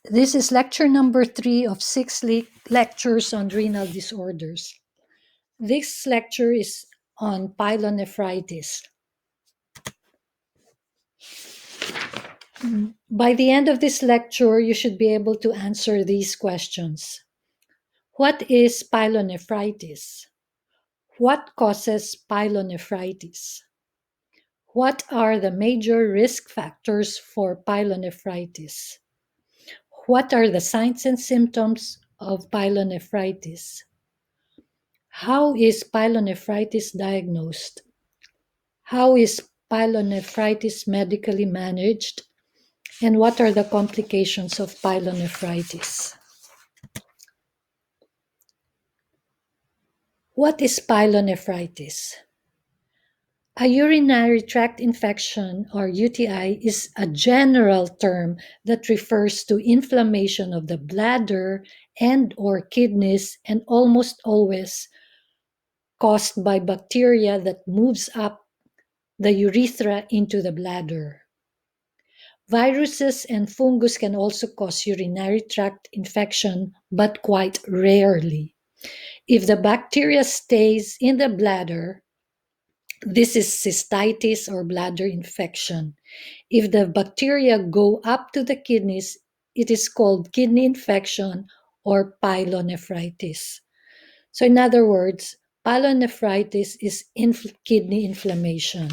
This is lecture number 3 of 6 lectures on renal disorders. This lecture is on pyelonephritis. By the end of this lecture, you should be able to answer these questions. What is pyelonephritis? What causes pyelonephritis? What are the major risk factors for pyelonephritis? What are the signs and symptoms of pyelonephritis? How is pyelonephritis diagnosed? How is pyelonephritis medically managed? And what are the complications of pyelonephritis? What is pyelonephritis? A urinary tract infection, or UTI, is a general term that refers to inflammation of the bladder and or kidneys, and almost always caused by bacteria that moves up the urethra into the bladder. Viruses and fungus can also cause urinary tract infection, but quite rarely. If the bacteria stays in the bladder, this is cystitis or bladder infection. If the bacteria go up to the kidneys, it is called kidney infection or pyelonephritis. So in other words, pyelonephritis is kidney inflammation.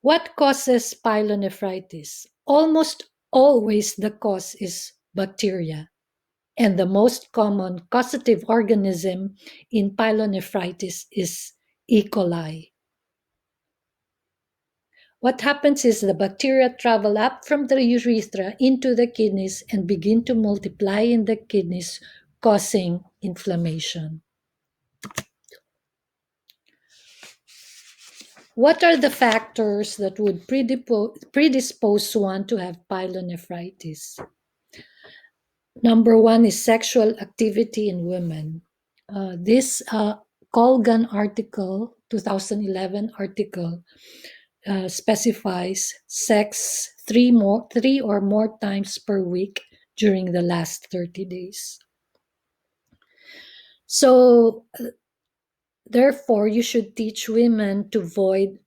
What causes pyelonephritis? Almost always the cause is bacteria, and the most common causative organism in pyelonephritis is E. coli. What happens is the bacteria travel up from the urethra into the kidneys and begin to multiply in the kidneys, causing inflammation. What are the factors that would predispose one to have pyelonephritis? Number 1 is sexual activity in women. This Colgan article, 2011 article, specifies sex three or more times per week during the last 30 days. So, therefore, you should teach women to void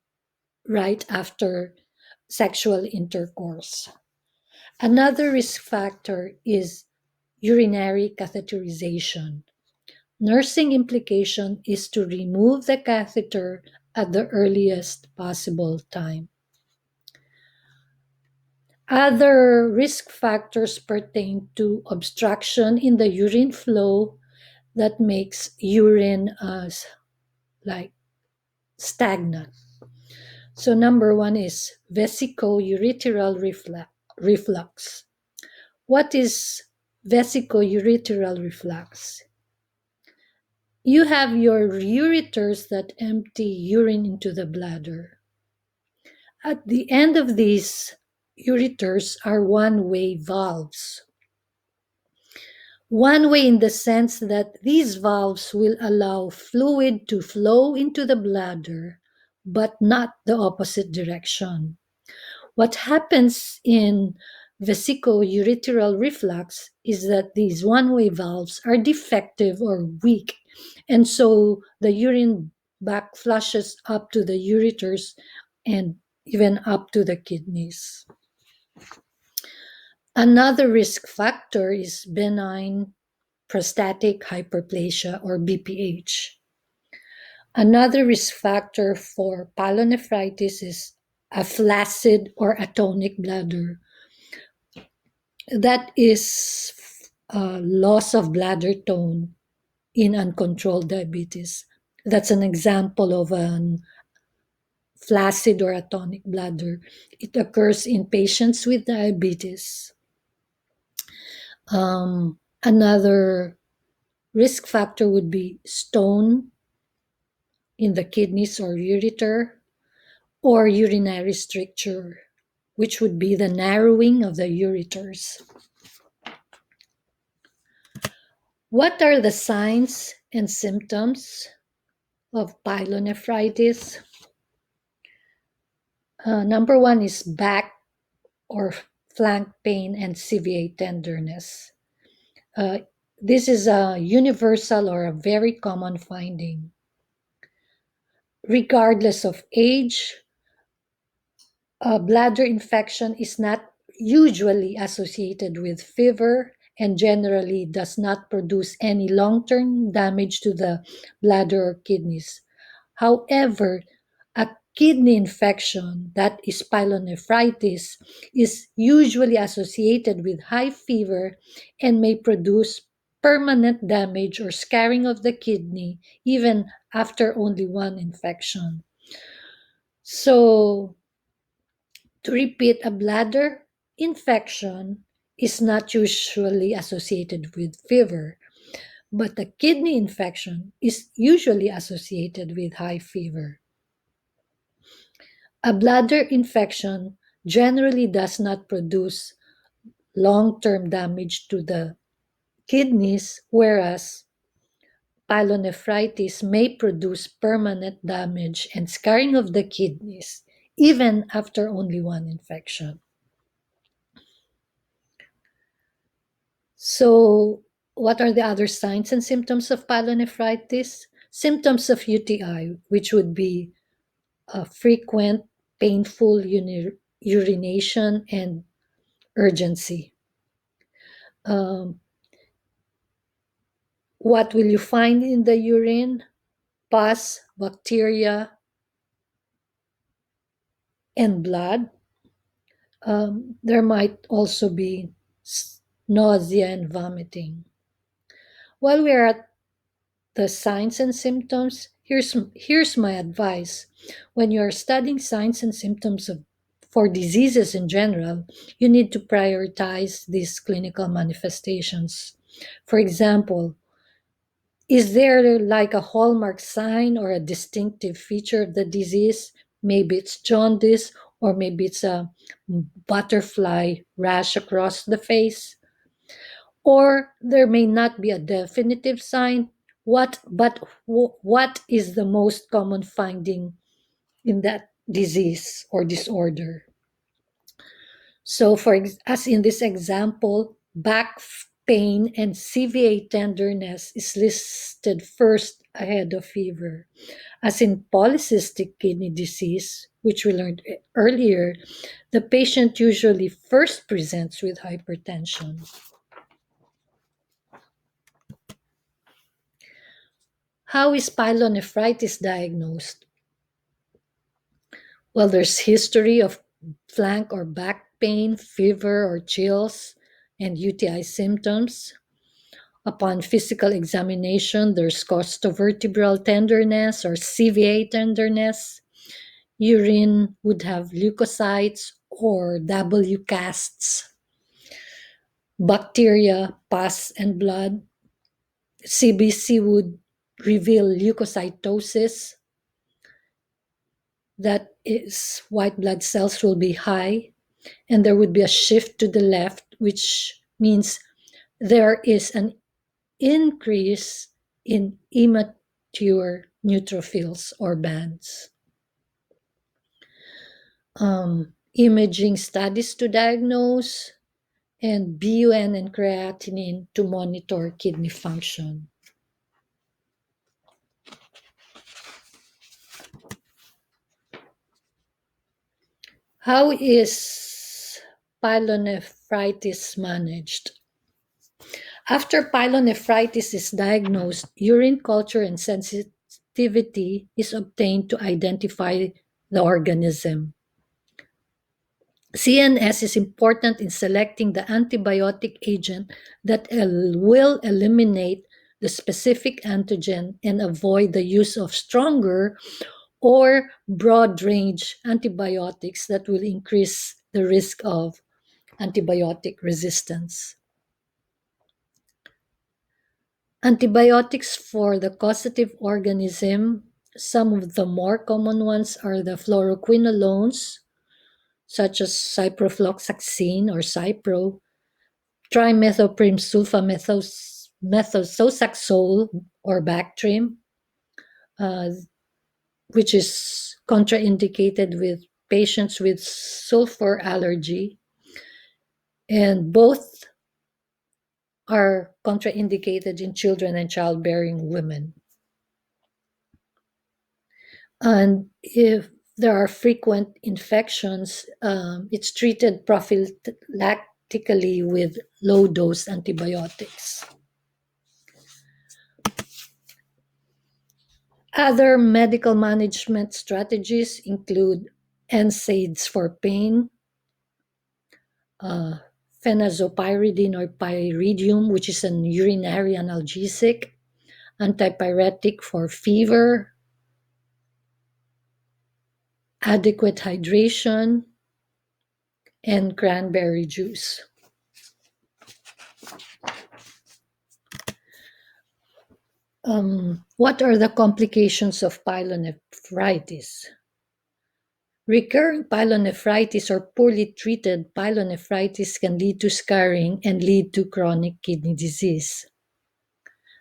right after sexual intercourse. Another risk factor is urinary catheterization. Nursing implication is to remove the catheter at the earliest possible time. Other risk factors pertain to obstruction in the urine flow that makes urine like stagnant. So number 1 is vesicoureteral reflux. What is vesicoureteral reflux? You have your ureters that empty urine into the bladder. At the end of these ureters are one-way valves. One way in the sense that these valves will allow fluid to flow into the bladder, but not the opposite direction. What happens in vesicoureteral reflux is that these one-way valves are defective or weak, and so the urine back flushes up to the ureters and even up to the kidneys. Another risk factor is benign prostatic hyperplasia or BPH. Another risk factor for pyelonephritis is a flaccid or atonic bladder. That is loss of bladder tone in uncontrolled diabetes. That's an example of an flaccid or atonic bladder. It occurs in patients with diabetes. Another risk factor would be stone in the kidneys or ureter, or urinary stricture, which would be the narrowing of the ureters. What are the signs and symptoms of pyelonephritis? Number 1 is back or flank pain, and CVA tenderness. Uh, this is a universal or a very common finding. Regardless of age, a bladder infection is not usually associated with fever and generally does not produce any long term damage to the bladder or kidneys. However, a kidney infection, that is pyelonephritis, is usually associated with high fever and may produce permanent damage or scarring of the kidney even after only one infection. So, to repeat, a bladder infection is not usually associated with fever, but a kidney infection is usually associated with high fever. A bladder infection generally does not produce long term damage to the kidneys, whereas pyelonephritis may produce permanent damage and scarring of the kidneys, even after only one infection. So, what are the other signs and symptoms of pyelonephritis? Symptoms of UTI, which would be frequent, painful urination and urgency. Um, what will you find in the urine? Pus, bacteria, and blood. There might also be nausea and vomiting. While we are at the signs and symptoms, here's my advice. When you are studying signs and symptoms for diseases in general, you need to prioritize these clinical manifestations. For example, is there like a hallmark sign or a distinctive feature of the disease? Maybe it's jaundice, or maybe it's a butterfly rash across the face. Or there may not be a definitive sign. What is the most common finding in that disease or disorder? So, as in this example, back pain and CVA tenderness is listed first ahead of fever. As in polycystic kidney disease, which we learned earlier, the patient usually first presents with hypertension. How is pyelonephritis diagnosed? Well, there's history of flank or back pain, fever or chills, and UTI symptoms. Upon physical examination, there's costovertebral tenderness or CVA tenderness. Urine would have leukocytes or W casts. Bacteria, pus, and blood. CBC would reveal leukocytosis. That is, white blood cells will be high, and there would be a shift to the left, which means there is an increase in immature neutrophils or bands. Imaging studies to diagnose, and BUN and creatinine to monitor kidney function. How is pyelonephritis managed? After pyelonephritis is diagnosed, urine culture and sensitivity is obtained to identify the organism. CNS is important in selecting the antibiotic agent that will eliminate the specific antigen and avoid the use of stronger or broad range antibiotics that will increase the risk of antibiotic resistance. Antibiotics for the causative organism, some of the more common ones are the fluoroquinolones, such as ciprofloxacin or Cipro, trimethoprim sulfamethoxazole or Bactrim, which is contraindicated with patients with sulfur allergy. and both are contraindicated in children and childbearing women. And if there are frequent infections, it's treated prophylactically with low dose antibiotics. Other medical management strategies include NSAIDs for pain, uh, phenazopyridine or pyridium, which is an urinary analgesic, antipyretic for fever, adequate hydration, and cranberry juice. What are the complications of pyelonephritis? Recurrent pyelonephritis or poorly treated pyelonephritis can lead to scarring and lead to chronic kidney disease.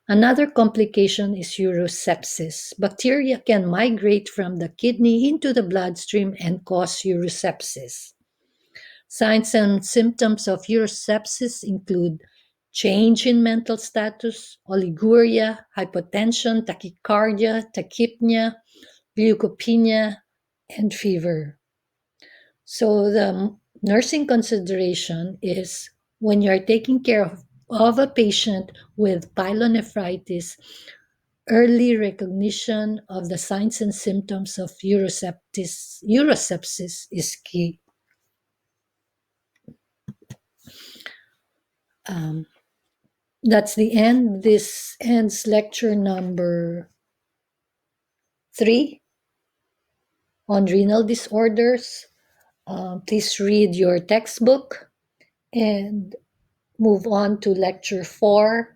Another complication is urosepsis. Bacteria can migrate from the kidney into the bloodstream and cause urosepsis. Signs and symptoms of urosepsis include change in mental status, oliguria, hypotension, tachycardia, tachypnea, leukopenia, and fever. So the nursing consideration is when you're taking care of a patient with pyelonephritis, early recognition of the signs and symptoms of urosepsis is key. Um, that's the end. This ends lecture number 3 on renal disorders. Please read your textbook and move on to lecture 4,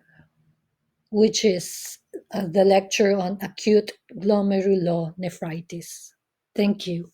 which is the lecture on acute glomerulonephritis. Thank you.